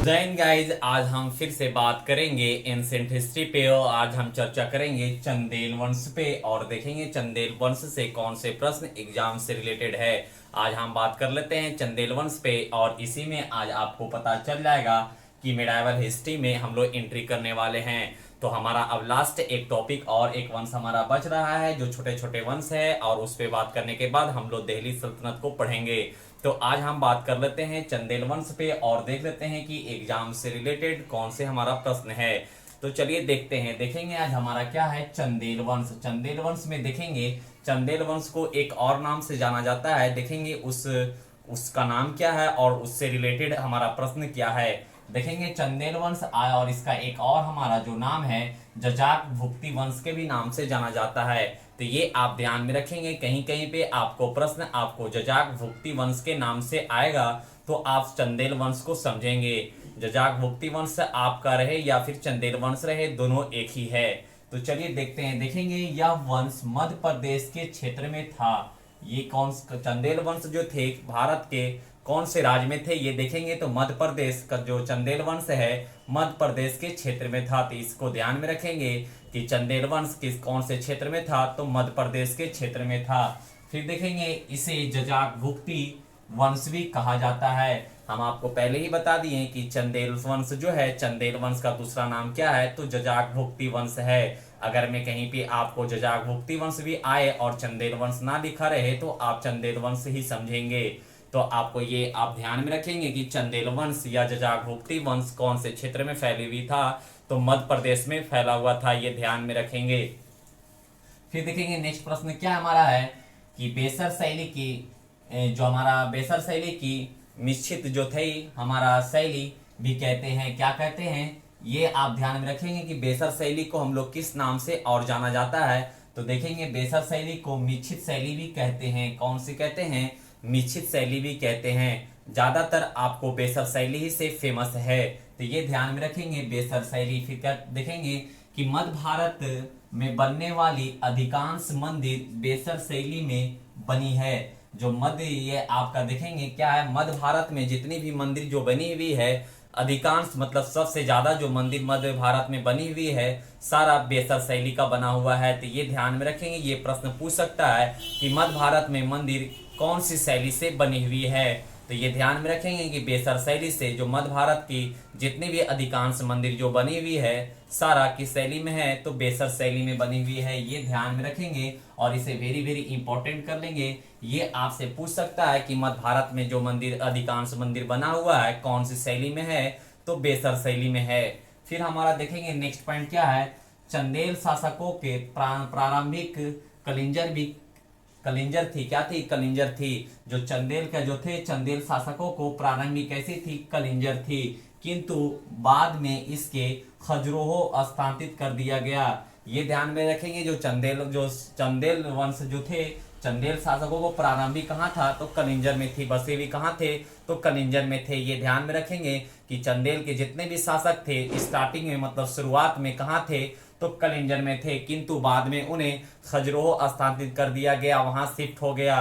Jain guys, आज हम फिर से बात करेंगे एंसेंट हिस्ट्री पे और आज हम चर्चा करेंगे चंदेल वंश पे और देखेंगे चंदेल वंश से कौन से प्रश्न एग्जाम से रिलेटेड है। आज हम बात कर लेते हैं चंदेल वंश पे और इसी में आज आपको पता चल जाएगा कि मेडाइवल हिस्ट्री में हम लोग एंट्री करने वाले हैं। तो हमारा अब लास्ट एक टॉपिक और एक वंश हमारा बच रहा है जो छोटे छोटे वंश है और उस पे बात करने के बाद हम लोग दिल्ली सल्तनत को पढ़ेंगे। तो आज हम बात कर लेते हैं चंदेल वंश पे और देख लेते हैं कि एग्जाम से रिलेटेड कौन से हमारा प्रश्न है। तो चलिए देखते हैं, देखेंगे आज हमारा क्या है चंदेल वंश। चंदेल वंश में देखेंगे चंदेल वंश को एक और नाम से जाना जाता है, देखेंगे उसका नाम क्या है और उससे रिलेटेड हमारा प्रश्न क्या है। देखेंगे चंदेल वंश आया और इसका एक और हमारा जो नाम है जजाक भुक्ति वंश के भी नाम से जाना जाता है। तो ये आप ध्यान में रखेंगे, कहीं कहीं पे आपको प्रश्न आपको जजाक भुक्ति वंश के नाम से आएगा तो आप चंदेल वंश को समझेंगे। जजाक भुक्ति वंश आपका रहे या फिर चंदेल वंश रहे, दोनों एक ही है। तो चलिए देखते हैं, देखेंगे यह वंश मध्य प्रदेश के क्षेत्र में था। ये कौन चंदेल वंश जो थे भारत के कौन से राज्य में थे, ये देखेंगे तो मध्य प्रदेश का जो चंदेल वंश है मध्य प्रदेश के क्षेत्र में था। तो इसको ध्यान में रखेंगे कि चंदेल वंश किस कौन से क्षेत्र में था, तो मध्य प्रदेश के क्षेत्र में था। फिर देखेंगे इसे जजाक भुक्ति वंश भी कहा जाता है। हम आपको पहले ही बता दिए कि चंदेल वंश जो है चंदेल वंश का दूसरा नाम क्या है, तो जजाक भुक्ति वंश है। अगर मैं कहीं पे आपको जजाक भुक्ति वंश भी आए और चंदेल वंश ना लिखा रहे तो आप चंदेल वंश ही समझेंगे। तो आपको ये आप ध्यान में रखेंगे कि चंदेल वंश या जजाक भुक्ति वंश कौन से क्षेत्र में फैली हुई था, तो मध्य प्रदेश में फैला हुआ था, ये ध्यान में रखेंगे। फिर देखेंगे नेक्स्ट प्रश्न क्या हमारा है कि बेसर शैली की जो हमारा बेसर शैली की निश्चित जो थी हमारा शैली भी कहते हैं, क्या कहते हैं, ये आप ध्यान में रखेंगे कि बेसर शैली को हम लोग किस नाम से और जाना जाता है। तो देखेंगे बेसर शैली को मिश्रित शैली भी कहते हैं। कौन सी कहते हैं, मिश्रित शैली भी कहते हैं। ज्यादातर आपको बेसर शैली ही से फेमस है, तो ये ध्यान में रखेंगे बेसर शैली। फिर क्या देखेंगे कि मध्य भारत में बनने वाली अधिकांश मंदिर बेसर शैली में बनी है। जो मध्य ये आपका देखेंगे क्या है, मध्य भारत में जितनी भी मंदिर जो बनी हुई है अधिकांश मतलब सबसे ज्यादा जो मंदिर मध्य भारत में बनी हुई है सारा बेसर शैली का बना हुआ है। तो ये ध्यान में रखेंगे, ये प्रश्न पूछ सकता है कि मध्य भारत में मंदिर कौन सी शैली से बनी हुई है। तो ये ध्यान में रखेंगे कि बेसर शैली से जो मध्य भारत की जितनी भी अधिकांश मंदिर जो बनी हुई है सारा किस शैली में है, तो बेसर शैली में बनी हुई है, ये ध्यान में रखेंगे और इसे वेरी वेरी इंपॉर्टेंट कर लेंगे। ये आपसे पूछ सकता है कि मध्य भारत में जो मंदिर अधिकांश मंदिर बना हुआ है कौन सी शैली में है, तो बेसर शैली में है। फिर हमारा देखेंगे नेक्स्ट पॉइंट क्या है, चंदेल शासकों के प्रारंभिक कलिंजर थी, क्या थी, कलिंजर थी। जो चंदेल का जो थे चंदेल शासकों को प्रारंभिक कैसी थी, कलिंजर थी, किंतु बाद में इसके खजुराहो स्थानांतरित कर दिया गया। ये ध्यान में रखेंगे जो चंदेल वंश जो थे चंदेल शासकों को प्रारंभिक कहाँ था, तो कलिंजर में थी, बसे भी कहाँ थे, तो कलिंजर में थे। ये ध्यान में रखेंगे कि चंदेल के जितने भी शासक थे स्टार्टिंग में मतलब शुरुआत में कहाँ थे, तो कलिंजर में थे, किंतु बाद में उन्हें खजुराहो स्थानांतरित कर दिया गया, वहां शिफ्ट हो गया।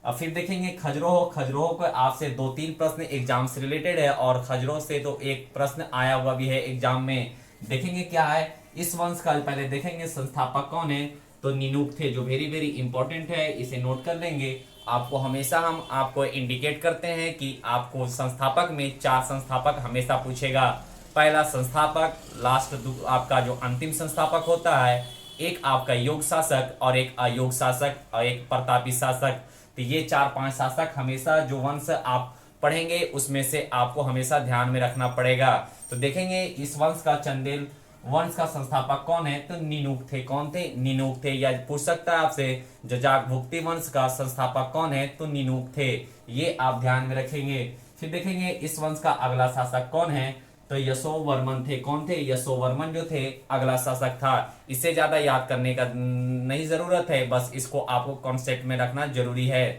अब फिर देखेंगे खजुराहो को आपसे 2-3 प्रश्न एग्जाम से रिलेटेड है और खजुराहो से तो एक प्रश्न आया हुआ भी है एग्जाम में। देखेंगे क्या है इस वंश का, पहले देखेंगे संस्थापक कौन है, तो निनुक थे, जो वेरी वेरी इंपॉर्टेंट है, इसे नोट कर लेंगे। आपको हमेशा हम आपको इंडिकेट करते हैं कि आपको संस्थापक में 4 संस्थापक हमेशा पूछेगा। पहला संस्थापक, लास्ट आपका जो अंतिम संस्थापक होता है, एक आपका योग शासक और एक अयोग शासक और एक प्रतापी शासक। तो ये 4-5 शासक हमेशा जो वंश आप पढ़ेंगे उसमें से आपको हमेशा ध्यान में रखना पड़ेगा। तो देखेंगे इस वंश का चंदेल वंश का संस्थापक कौन है, तो निनुक थे। कौन थे, निनुक थे। या पूछ सकता है आपसे जजाक भुक्ति वंश का संस्थापक कौन है, तो निनुक थे, ये आप ध्यान में रखेंगे। फिर देखेंगे इस वंश का अगला शासक कौन है, तो यशोवर्मन थे। कौन थे, यशोवर्मन जो थे अगला शासक था। इसे ज्यादा याद करने का नहीं जरूरत है, बस इसको आपको कॉन्सेप्ट में रखना जरूरी है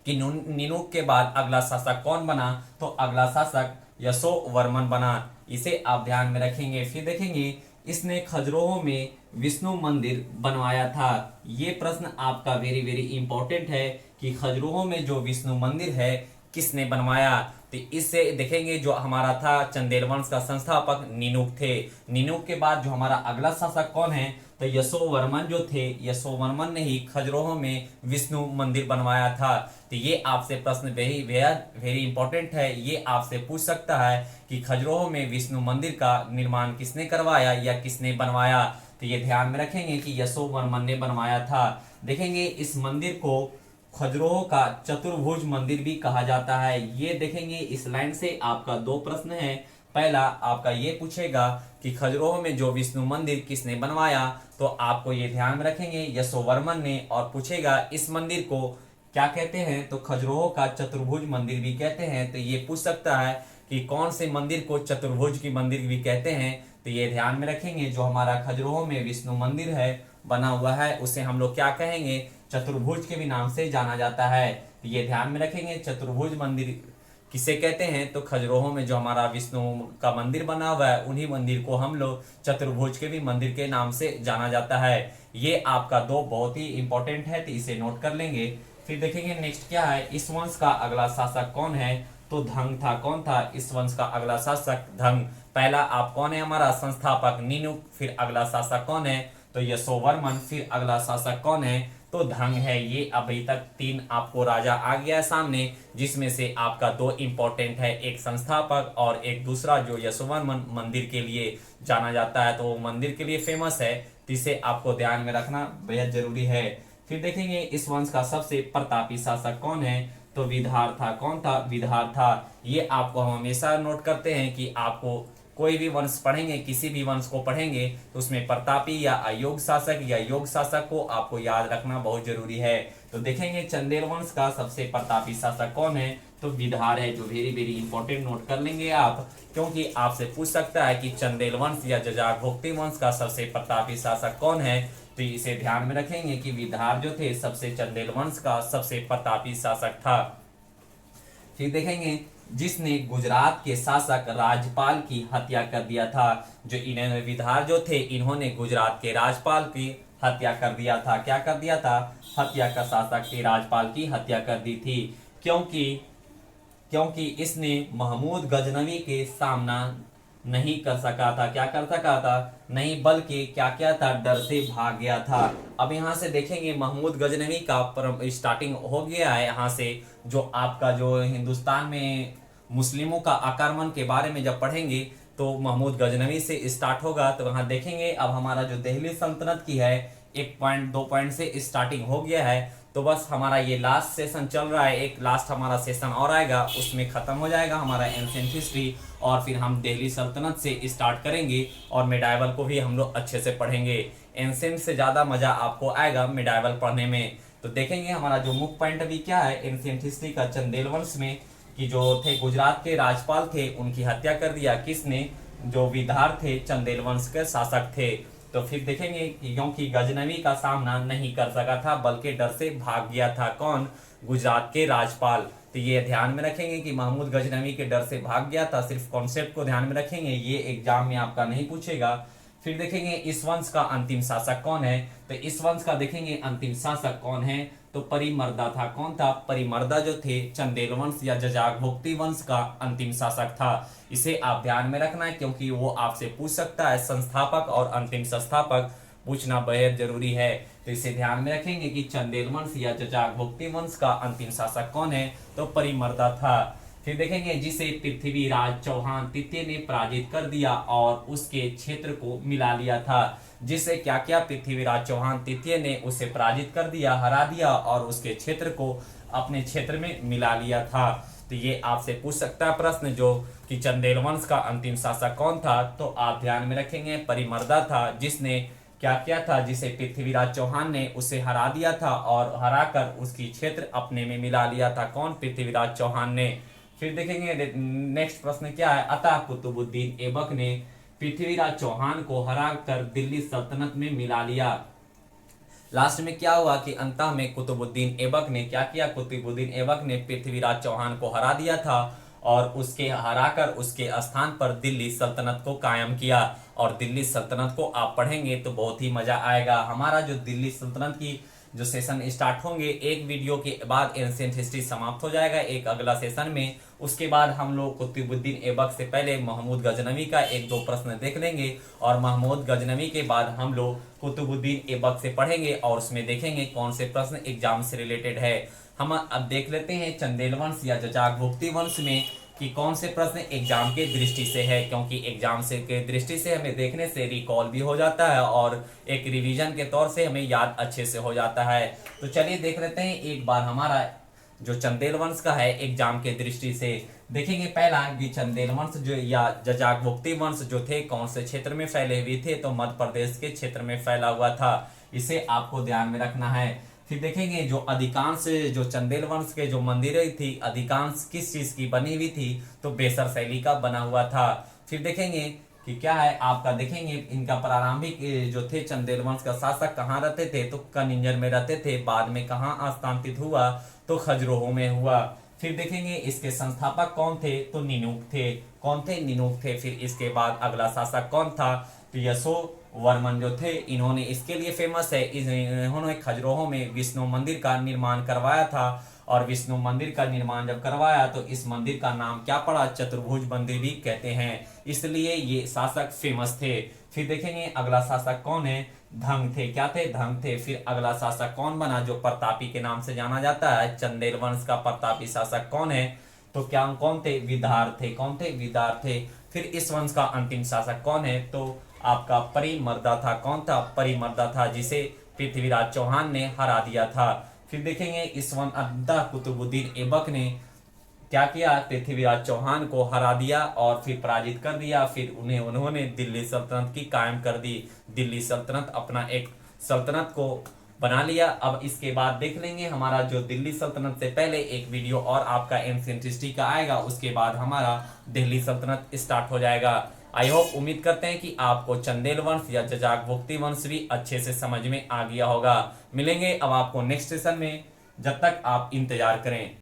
कि निनुक के बाद अगला शासक कौन बना, तो अगला शासक यशोवर्मन बना, इसे आप ध्यान में रखेंगे। फिर देखेंगे इसने खजुराहो में विष्णु मंदिर बनवाया था। ये प्रश्न आपका वेरी वेरी इंपॉर्टेंट है कि खजुराहो में जो विष्णु मंदिर है किसने बनवाया? तो इससे देखेंगे जो हमारा था चंदेल वंश का संस्थापक नीनुक थे। नीनुक के बाद जो हमारा अगला शासक कौन है? तो यशोवर्मन जो थे, यशोवर्मन ने ही खजुराहो में विष्णु मंदिर बनवाया था। तो ये आपसे प्रश्न वेरी वेरी इंपॉर्टेंट है। ये आपसे पूछ सकता है कि खजुराहो में विष्णु मंदिर का निर्माण किसने करवाया या किसने बनवाया? तो ये ध्यान में रखेंगे कि यशोवर्मन ने बनवाया था। देखेंगे इस मंदिर को खजुराहो का चतुर्भुज मंदिर भी कहा जाता है। ये देखेंगे इस लाइन से आपका दो प्रश्न है। पहला आपका ये पूछेगा कि खजुराहो में जो विष्णु मंदिर किसने बनवाया, तो आपको ये ध्यान में रखेंगे यशोवर्मन ने। और पूछेगा इस मंदिर को क्या कहते हैं, तो खजुराहो का चतुर्भुज मंदिर भी कहते हैं। तो ये पूछ सकता है कि कौन से मंदिर को चतुर्भुज की मंदिर भी कहते हैं। तो ये ध्यान में रखेंगे जो हमारा खजुराहो में विष्णु मंदिर है बना हुआ है उसे हम लोग क्या कहेंगे? चतुर्भुज के भी नाम से जाना जाता है। तो ये ध्यान में रखेंगे चतुर्भुज मंदिर किसे कहते हैं? तो खजुराहो में जो हमारा विष्णु का मंदिर बना हुआ है उन्हीं मंदिर को हम लोग चतुर्भुज के भी मंदिर के नाम से जाना जाता है। ये आपका दो बहुत ही इंपॉर्टेंट है, तो इसे नोट कर लेंगे। फिर देखेंगे नेक्स्ट क्या है, इस वंश का अगला शासक कौन है? तो धंग था। कौन था इस वंश का अगला शासक? धंग। पहला आप कौन है? हमारा संस्थापक नीनुक। फिर अगला शासक कौन है? तो यशोवर्मन। फिर अगला शासक कौन है? तो धंग है। ये अभी तक तीन आपको राजा आ गया है सामने, जिसमें से आपका दो इंपॉर्टेंट है, एक संस्थापक और एक दूसरा जो यशोवर्मन मंदिर के लिए जाना जाता है, तो वो मंदिर के लिए फेमस है। तो इसे आपको ध्यान में रखना बेहद जरूरी है। फिर देखेंगे इस वंश का सबसे प्रतापी शासक कौन है? तो विदर्भ था। कौन था? विदर्भ था। ये आपको हम हमेशा नोट करते हैं कि आपको कोई भी वंश पढ़ेंगे, किसी भी वंश को पढ़ेंगे तो उसमें प्रतापी या अयोग्य शासक या योग्य शासक को आपको याद रखना बहुत जरूरी है। तो देखेंगे चंदेल वंश का सबसे प्रतापी शासक कौन है? तो विदर्भ है, जो वेरी वेरी इंपॉर्टेंट नोट कर लेंगे आप, क्योंकि आपसे पूछ सकता है कि चंदेल वंश या जजाभुक्ति वंश का सबसे प्रतापी शासक कौन है। तो इसे ध्यान में रखेंगे कि विदर्भ जो थे सबसे चंदेल वंश का सबसे प्रतापी शासक था। फिर देखेंगे जिसने गुजरात के शासक राजपाल की हत्या कर दिया था। जो इन्होंने विदर्भ जो थे इन्होंने गुजरात के राजपाल की हत्या कर दिया था। क्या कर दिया था? हत्या का शासक के राजपाल की हत्या कर दी थी, क्योंकि इसने महमूद गजनवी के सामना नहीं कर सका था। क्या कर सका था? नहीं, बल्कि क्या किया था? डर से भाग गया था। अब यहाँ से देखेंगे महमूद गजनवी का स्टार्टिंग हो गया है। यहाँ से जो आपका जो हिंदुस्तान में मुस्लिमों का आक्रमण के बारे में जब पढ़ेंगे तो महमूद गजनवी से स्टार्ट होगा। तो वहां देखेंगे अब हमारा जो दिल्ली सल्तनत की है 1 पॉइंट 2 पॉइंट से स्टार्टिंग हो गया है। तो बस हमारा ये लास्ट सेशन चल रहा है, एक लास्ट हमारा सेशन और आएगा, उसमें खत्म हो जाएगा हमारा एंशिएंट हिस्ट्री और फिर हम दिल्ली सल्तनत से स्टार्ट करेंगे और मिडाइवल को भी हम लोग अच्छे से पढ़ेंगे। एंशिएंट से ज़्यादा मजा आपको आएगा मिडाइवल पढ़ने में। तो देखेंगे हमारा जो मुख्य पॉइंट अभी क्या है एंशिएंट हिस्ट्री का, चंदेल वंश में कि जो थे गुजरात के राजपाल थे उनकी हत्या कर दिया किसने? जो विदर्भ थे चंदेल वंश के शासक थे। तो फिर देखेंगे क्योंकि गजनवी का सामना नहीं कर सका था बल्कि डर से भाग गया था। कौन? गुजरात के राजपाल। तो ये ध्यान में रखेंगे कि महमूद गजनवी के डर से भाग गया था। सिर्फ कॉन्सेप्ट को ध्यान में रखेंगे, ये एग्जाम में आपका नहीं पूछेगा। फिर देखेंगे इस वंश का अंतिम शासक कौन है? तो इस वंश का देखेंगे अंतिम शासक कौन है? तो परिमर्दा था। कौन था? परिमर्दा जो थे चंदेल वंश या जजाभुक्ति वंश का अंतिम शासक था। इसे आप ध्यान में रखना है क्योंकि वो आपसे पूछ सकता है, संस्थापक और अंतिम संस्थापक पूछना बेहद जरूरी है। तो इसे ध्यान में रखेंगे कि चंदेल वंश या जजाभुक्ति वंश का अंतिम शासक कौन है? तो परिमर्दा था। फिर देखेंगे जिसे पृथ्वीराज चौहान तृतीय ने पराजित कर दिया और उसके क्षेत्र को मिला लिया था। जिसे क्या किया? पृथ्वीराज चौहान तृतीय ने उसे पराजित कर दिया, हरा दिया और उसके क्षेत्र को अपने क्षेत्र में मिला लिया था। तो ये आपसे पूछ सकता है प्रश्न जो कि चंदेल वंश का अंतिम शासक कौन था? तो आप ध्यान में रखेंगे परिमर्दा था, जिसने क्या किया था? जिसे पृथ्वीराज चौहान ने उसे हरा दिया था और हराकर उसकी क्षेत्र अपने में मिला लिया था। कौन? पृथ्वीराज चौहान ने। फिर देखेंगे नेक्स्ट प्रश्न क्या है, अतः कुतुबुद्दीन ऐबक ने पृथ्वीराज चौहान को हराकर दिल्ली सल्तनत में मिला लिया। लास्ट में क्या हुआ कि अंतः में कुतुबुद्दीन ऐबक ने क्या किया? कुतुबुद्दीन ऐबक ने पृथ्वीराज चौहान को हरा दिया था और उसके हराकर उसके स्थान पर दिल्ली सल्तनत को कायम किया। और दिल्ली सल्तनत को आप पढ़ेंगे तो बहुत ही मजा आएगा। हमारा जो दिल्ली सल्तनत की जो सेशन स्टार्ट होंगे, एक वीडियो के बाद एंशिएंट हिस्ट्री समाप्त हो जाएगा, एक अगला सेशन में। उसके बाद हम लोग कुतुबुद्दीन ऐबक से पहले महमूद गजनवी का एक दो प्रश्न देख लेंगे, और महमूद गजनवी के बाद हम लोग कुतुबुद्दीन ऐबक से पढ़ेंगे और उसमें देखेंगे कौन से प्रश्न एग्जाम से रिलेटेड है। हम अब देख लेते हैं चंदेल वंश या जजागभुक्ती वंश में कि कौन से प्रश्न एग्जाम के दृष्टि से है, क्योंकि एग्जाम से के दृष्टि से हमें देखने से रिकॉल भी हो जाता है और एक रिवीजन के तौर से हमें याद अच्छे से हो जाता है। तो चलिए देख लेते हैं एक बार हमारा जो चंदेल वंश का है एग्जाम के दृष्टि से। देखेंगे पहला कि चंदेल वंश जो या जजागभुक्ती वंश जो थे कौन से क्षेत्र में फैले हुए थे, तो मध्य प्रदेश के क्षेत्र में फैला हुआ था, इसे आपको ध्यान में रखना है। फिर देखेंगे जो अधिकांश जो चंदेल वंश के जो मंदिरें थी अधिकांश किस चीज की बनी हुई थी, तो बेसर शैली का बना हुआ था। फिर देखेंगे कि क्या है आपका, देखेंगे इनका प्रारंभिक जो थे चंदेल वंश का शासक कहाँ रहते थे, तो कनिंजर में रहते थे। बाद में कहाँ स्थानांतरित हुआ, तो खजुराहो में हुआ। फिर देखेंगे इसके संस्थापक कौन थे, तो निनुक थे। कौन थे, निनुक थे। फिर इसके बाद अगला शासक कौन था, तो यशो वर्मन जो थे, इन्होंने इसके लिए फेमस है, इन्होंने खजुराहो में विष्णु मंदिर का निर्माण करवाया था। और विष्णु मंदिर का निर्माण जब करवाया तो इस मंदिर का नाम क्या पड़ा, चतुर्भुज मंदिर भी कहते हैं, इसलिए ये शासक फेमस थे। फिर देखेंगे अगला शासक कौन है, धंग थे। क्या थे, धंग थे। फिर अगला शासक कौन बना, जो प्रतापी के नाम से जाना जाता है, चंदेल वंश का प्रतापी शासक कौन है, तो क्या कौन थे, विदार थे। कौन थे, विदार थे। फिर इस वंश का अंतिम शासक कौन है, तो आपका परिमर्दा था। कौन था, परिमर्दा था, जिसे पृथ्वीराज चौहान ने हरा दिया था। फिर देखेंगे इस वन अंततः कुतुबुद्दीन ऐबक ने क्या किया, पृथ्वीराज चौहान को हरा दिया और फिर पराजित कर दिया। फिर उन्होंने दिल्ली सल्तनत की कायम कर दी। दिल्ली सल्तनत अपना एक सल्तनत को बना लिया। अब इसके बाद देख लेंगे हमारा जो दिल्ली सल्तनत से पहले एक वीडियो और आपका एंशिएंट हिस्ट्री का आएगा, उसके बाद हमारा दिल्ली सल्तनत स्टार्ट हो जाएगा। आई होप, उम्मीद करते हैं कि आपको चंदेल वंश या जजागभुक्ती वंश भी अच्छे से समझ में आ गया होगा। मिलेंगे अब आपको नेक्स्ट सेशन में, जब तक आप इंतजार करें।